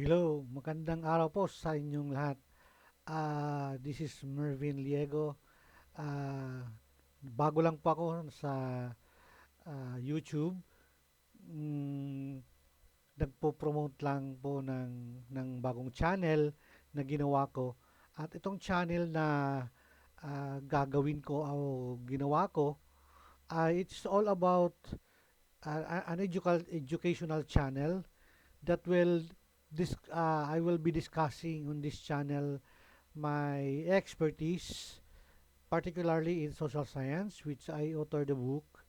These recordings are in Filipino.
Hello, magandang araw po sa inyong lahat. This is Mervin Liego. Ah, Bago lang po ako sa YouTube. Mm, Nagpo-promote lang po ng bagong channel na ginawa ko. At itong channel na gagawin ko o ginawa ko, it's all about an educational channel that I will be discussing on this channel my expertise, particularly in social science, which I authored the book.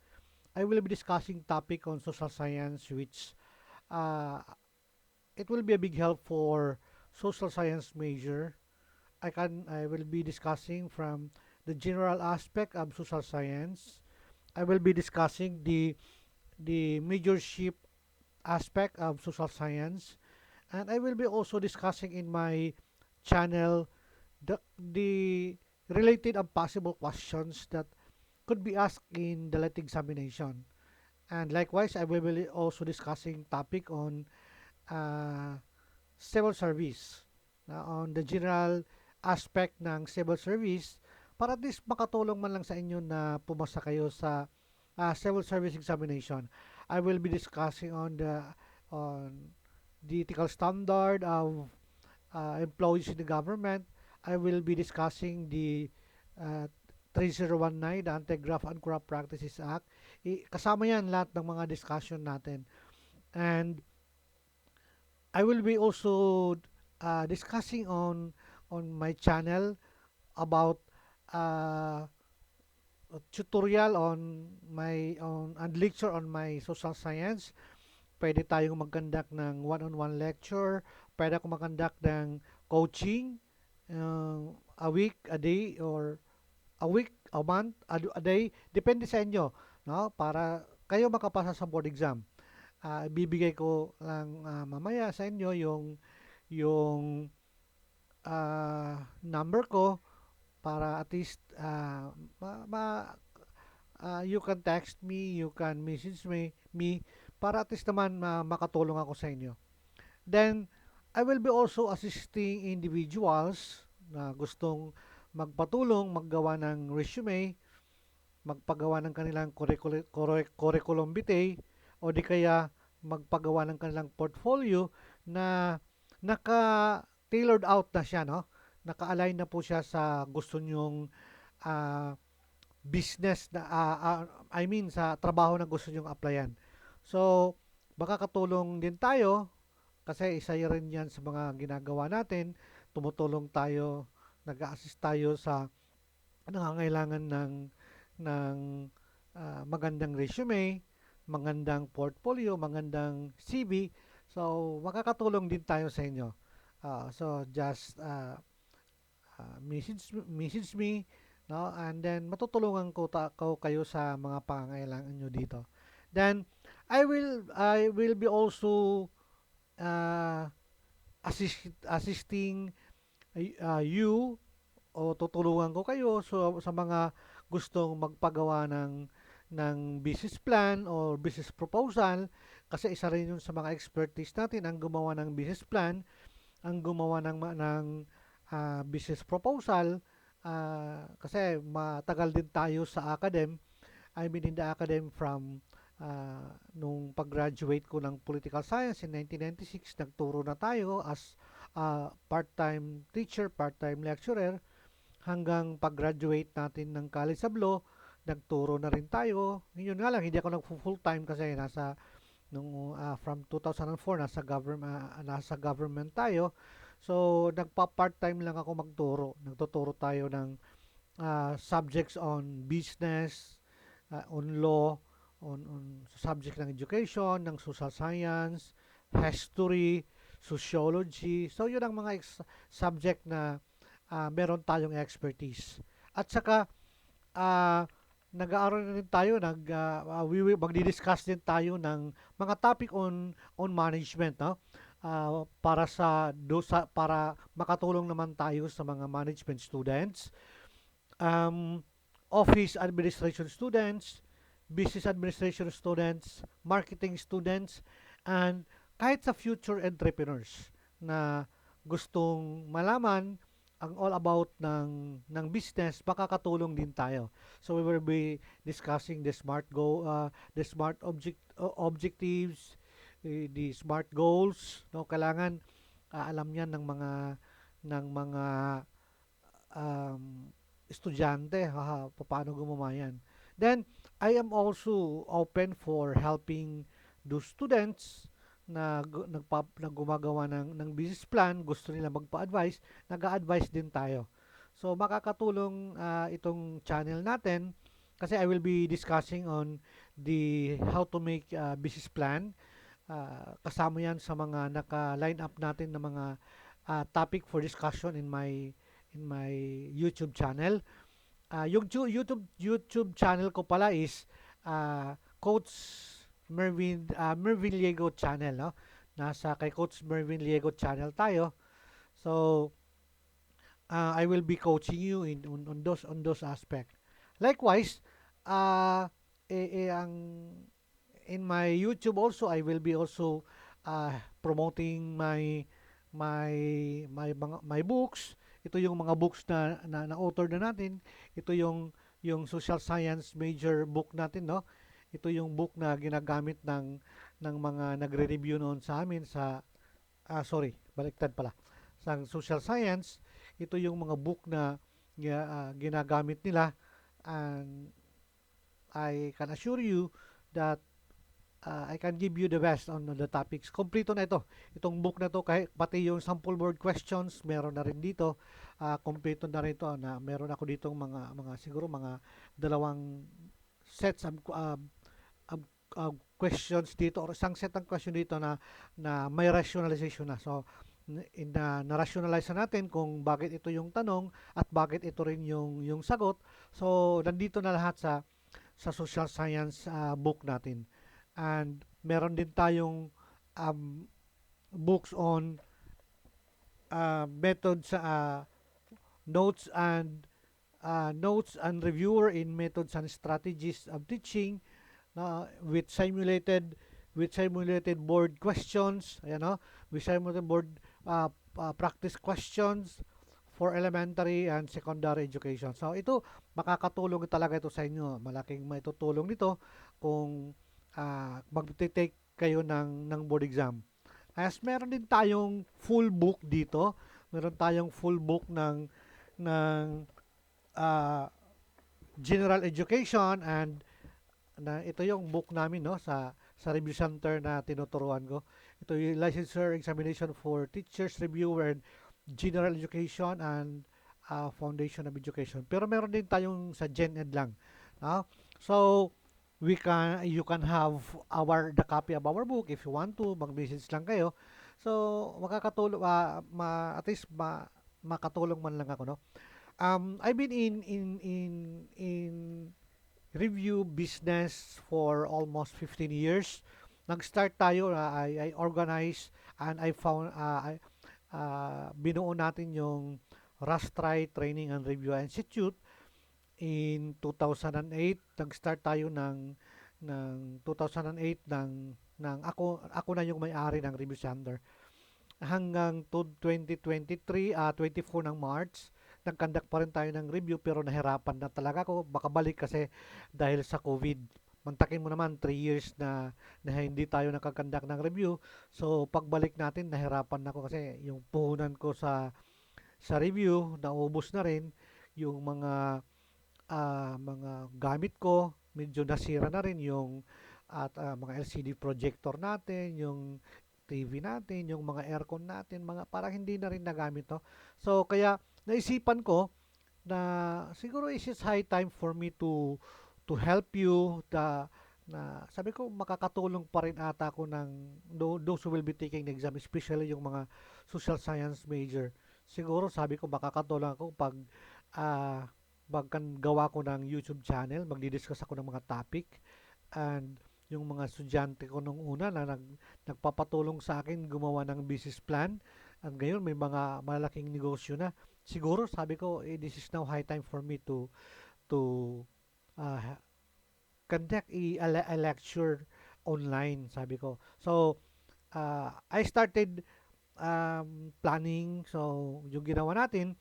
I will be discussing topic on social science, which uh, it will be a big help for social science major. I will be discussing from the general aspect of social science. I will be discussing the majorship aspect of social science, and I will be also discussing in my channel the related and possible questions that could be asked in the lit examination. And likewise, I will be also discussing topic on uh, civil service, on the general aspect ng civil service, para at least makatulong man lang sa inyo na pumasa kayo sa civil service examination. I will be discussing on the ethical standard of employees in the government. I will be discussing the uh, 3019, the Anti-Graft and Corrupt Practices Act. Kasama yan lahat ng mga discussion natin. And I will be also discussing on my channel about uh, a tutorial on my on and lecture on my social science. Pwede tayong mag-conduct ng one-on-one lecture. Pwede ako mag-conduct ng coaching, a week, a day, or a week, a month, a day. Depende sa inyo, no? Para kayo makapasa sa board exam. Bibigay ko lang mamaya sa inyo yung number ko para at least you can text me, you can message me para at least naman makatulong ako sa inyo. Then, I will be also assisting individuals na gustong magpatulong, maggawa ng resume, magpagawa ng kanilang curriculum vitae, o di kaya magpagawa ng kanilang portfolio na naka-tailored out na siya, no? Naka-align na po siya sa gusto nyong ah, business na, I mean sa trabaho na gusto nyong applyan. So, baka katulong din tayo kasi isa rin yan sa mga ginagawa natin. Tumutulong tayo, nag-assist tayo sa nangangailangan ng magandang resume, magandang portfolio, magandang CV. So, makakatulong din tayo sa inyo. So, just message me, no? And then, matutulungan ko kayo sa mga pangangailangan nyo dito. Then, I will be also uh, assisting you, o tutulungan ko kayo sa mga gustong magpagawa ng business plan or business proposal, kasi isa rin yun sa mga expertise natin ang gumawa ng business plan, ang gumawa ng business proposal, kasi matagal din tayo sa academe. I mean in the academe from nung pag-graduate ko ng political science in 1996, nagturo na tayo as part-time teacher, part-time lecturer, hanggang pag-graduate natin ng College of Law, nagturo na rin tayo. Yun nga lang, hindi ako nag-full time kasi from 2004 nasa government tayo. So nagpa-part-time lang ako magturo. Nagtuturo tayo ng subjects on business, on law, on subject ng education, ng social science, history, sociology. So yun ang mga subject na meron tayong expertise. At saka uh, nag-aaral na rin tayo, magdi-discuss din tayo ng mga topic on management, no? Para makatulong naman tayo sa mga management students, um, office administration students, business administration students, marketing students, and kahit sa future entrepreneurs na gustong malaman ang all about ng business, makakatulong din tayo. So we will be discussing the smart objectives, the smart goals, no? Kailangan alam 'yan ng mga um, estudyante, paano gumawa yan. Then, I am also open for helping those students na gumagawa ng business plan, gusto nila magpa-advise, nag-a-advise din tayo. So, makakatulong itong channel natin kasi I will be discussing on the how to make business plan. Kasama yan sa mga naka-line up natin na mga topic for discussion in my YouTube channel. Yung YouTube channel ko pala is Coach Mervin Liego channel, no? Nasa kay Coach Mervin Liego channel tayo. So, I will be coaching you on those aspect. Likewise, uh, ang in my YouTube also I will be also promoting my my books. Ito yung mga books na author na natin. Ito yung social science major book natin, no? Ito yung book na ginagamit ng mga nagre-review noon sa amin sorry, baliktad pala. Sa social science, ito yung mga book na ginagamit nila, and I can assure you that I can give you the best on the topics. Kompleto na ito. Itong book na to, kahit pati yung sample word questions, meron na rin dito. Kompleto na rin ito na meron ako ditong mga siguro mga dalawang sets of, of questions dito, or isang set ng question dito na may rationalization na. So, na-rationalize na natin kung bakit ito yung tanong at bakit ito rin yung sagot. So, nandito na lahat sa social science book natin. And meron din tayong um, books on methods, notes and reviewer in methods and strategies of teaching, with simulated board questions, ayan, no? With simulated board practice questions for elementary and secondary education. So ito, makakatulong talaga ito sa inyo. Malaking maitutulong nito kung mag-take kayo ng board exam. As meron din tayong full book dito. Meron tayong full book ng ah, general education, and ito yung book namin, no, sa review center na tinuturuan ko. Ito yung licensure examination for teachers, reviewer, and general education, and foundation of education. Pero meron din tayong sa Gen Ed lang. No? So, you can have the copy of our book if you want to, mag-message lang kayo. So, makakatulong, at least makatulong man lang ako, no? I've been in review business for almost 15 years. Nag-start tayo, I organized, and I found, binuo natin yung Rastri Training and Review Institute in 2008. Nag-start tayo ng 2008 ng ako na yung may-ari ng Review Center. Hanggang to 2023, 24 ng March, nag-conduct pa rin tayo ng review, pero nahirapan na talaga ako makabalik kasi dahil sa COVID. Mantakin mo naman 3 years na hindi tayo nakakandak ng review. So pagbalik natin, nahirapan na ako kasi yung puhunan ko sa review naubos na rin, yung mga gamit ko medyo nasira na rin, yung at mga LCD projector natin, yung TV natin, yung mga aircon natin, mga parang hindi na rin nagamit, no. So kaya naisipan ko na siguro is it high time for me to help you, na sabi ko makakatulong pa rin ata ako ng those who will be taking the exam, especially yung mga social science major. Siguro sabi ko makakatulong ako pag ah, gawa ko ng YouTube channel, magdi-discuss ako ng mga topic, and yung mga estudyante ko nung una na nagpapatulong sa akin gumawa ng business plan, at ngayon may mga malaking negosyo na. Siguro sabi ko, this is now high time for me to uh, conduct a lecture online, sabi ko. So, I started planning. So, yung ginawa natin,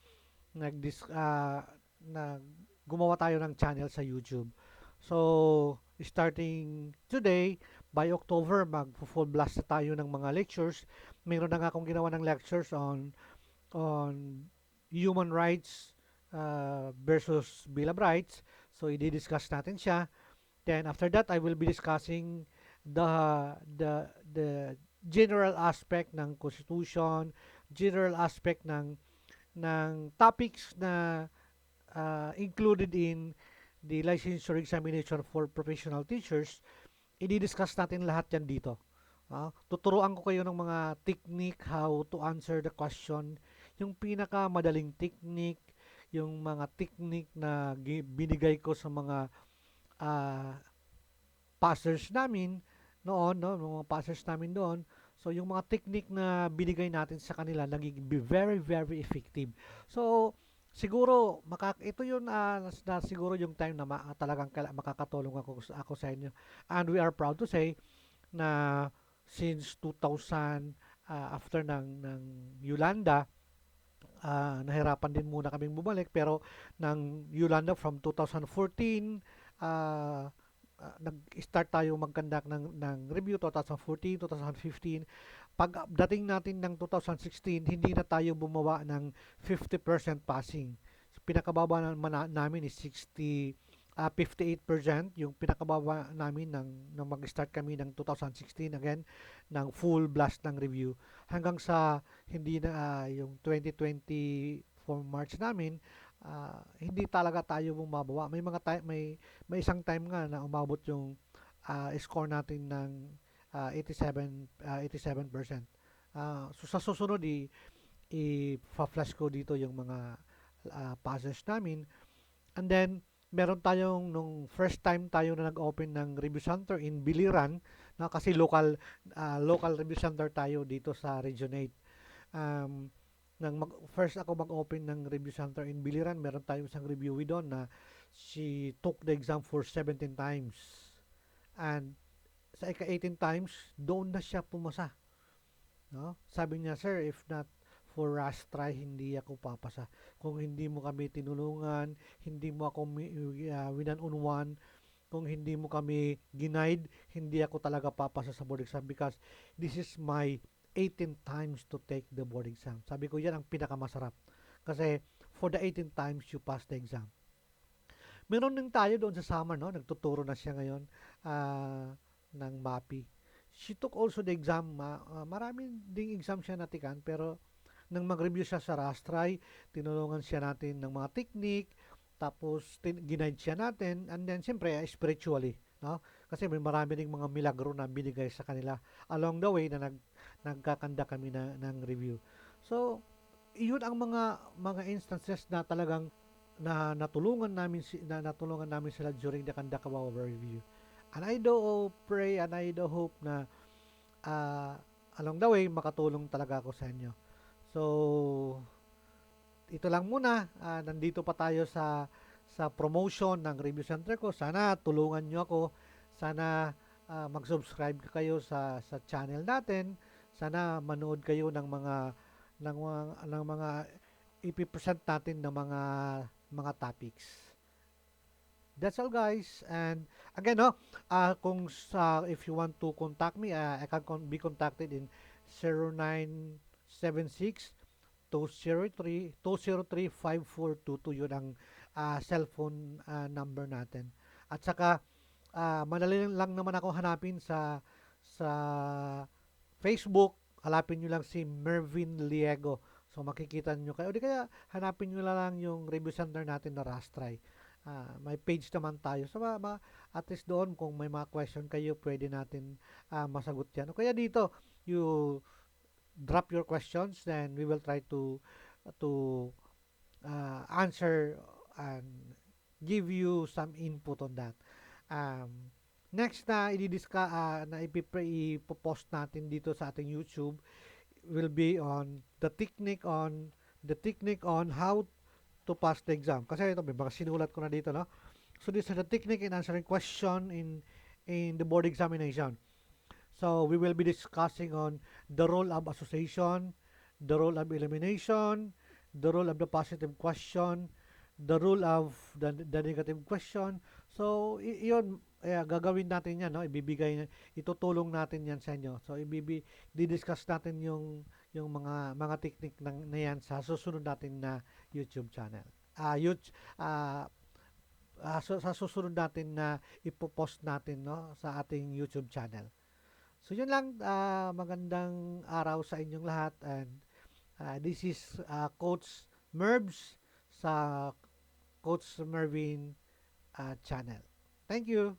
nag nag gumawa tayo ng channel sa YouTube. So, starting today, by October, mag-full blast na tayo ng mga lectures. Mayroon na nga akong ginawa ng lectures on human rights versus Bill of Rights. So, i-discuss natin siya. Then after that, I will be discussing the the general aspect ng constitution, general aspect ng topics na included in the licensure examination for professional teachers. I-discuss natin lahat yan dito. Tuturuan ko kayo ng mga technique how to answer the question, yung pinakamadaling technique, yung mga technique na binigay ko sa mga uh, passers namin noon, no, mga passers namin doon. So, yung mga technique na binigay natin sa kanila, naging very, very effective. So, siguro, ito yun na siguro yung time na talagang makakatulong ako sa inyo. And we are proud to say na since 2000, after ng Yolanda, nahirapan din muna kaming bumalik pero ng Yolanda from 2014 uh, nag-start tayo mag-conduct ng review 2014, 2015. Pag dating natin ng 2016, hindi na tayo bumawa ng 50% passing. So, pinakababa namin is 58%. Yung pinakababa namin nang mag-start kami ng 2016 again ng full blast ng review hanggang sa hindi na yung 2020 for March namin, hindi talaga tayo bumababa. May isang time nga na umabot yung score natin ng 87%. So sa susunod i-flash ko dito yung mga passes namin. And then meron tayong nung first time tayo na nag-open ng review center in Biliran, na kasi local review center tayo dito sa Region 8. First ako mag-open ng review center in Biliran, meron tayong isang reviewee doon na she took the exam for 17 times. And sa ika-18 times, doon na siya pumasa. No? Sabi niya, sir, if not for last try, hindi ako papasa. Kung hindi mo kami tinulungan, hindi mo ako winan on one, kung hindi mo kami ginaid, hindi ako talaga papasa sa board exam because this is my 18 times to take the board exam. Sabi ko, yan ang pinakamasarap. Kasi for the 18 times, you pass the exam. Meron din tayo doon sa summer, no? Nagtuturo na siya ngayon ng MAPI. She took also the exam. Marami ding exam siya natikan, pero nang mag-review siya sa Rastray, tinulungan siya natin ng mga technique, tapos ginaid siya natin, and then siyempre spiritually, no? Kasi may marami ding mga milagro na binigay sa kanila along the way na nagkakanda kami ng review. So, iyon ang mga instances na talagang natulungan namin sila during the Kandakawa review. And I do pray and I do hope na along the way makatulong talaga ako sa inyo. So, ito lang muna. Nandito pa tayo sa promotion ng review center ko. Sana tulungan nyo ako. Sana mag-subscribe kayo sa channel natin. Sana manood kayo ng mga ipipresent natin ng mga topics. That's all, guys. And again, no, if you want to contact me, I can be contacted in 0976 203-5422. Yun ang cellphone number natin. At saka, madali lang naman ako hanapin sa Facebook. Hanapin nyo lang si Mervin Liego. So, makikita nyo kayo. O di kaya, hanapin nyo lang yung review center natin na Rastray. May page naman tayo. So, at least doon, kung may mga question kayo, pwede natin masagot yan. O kaya dito, you drop your questions, then we will try to answer and give you some input on that. Next na ipopost natin dito sa ating YouTube will be on the technique on how to pass the exam. Kasi ito may mga sinulat ko na dito, no? So this is the technique in answering question in the board examination. So we will be discussing on the role of association, the role of elimination, the role of the positive question, the role of the negative question. So yun, gagawin natin yan, no? Itutulong natin yan sa inyo. So di-discuss natin yung mga technique na yan sa susunod natin na YouTube channel. YouTube, sa susunod natin na ipopost natin, no, sa ating YouTube channel. So yun lang, magandang araw sa inyong lahat, and this is Coach Mervs sa Coach Mervin channel. Thank you.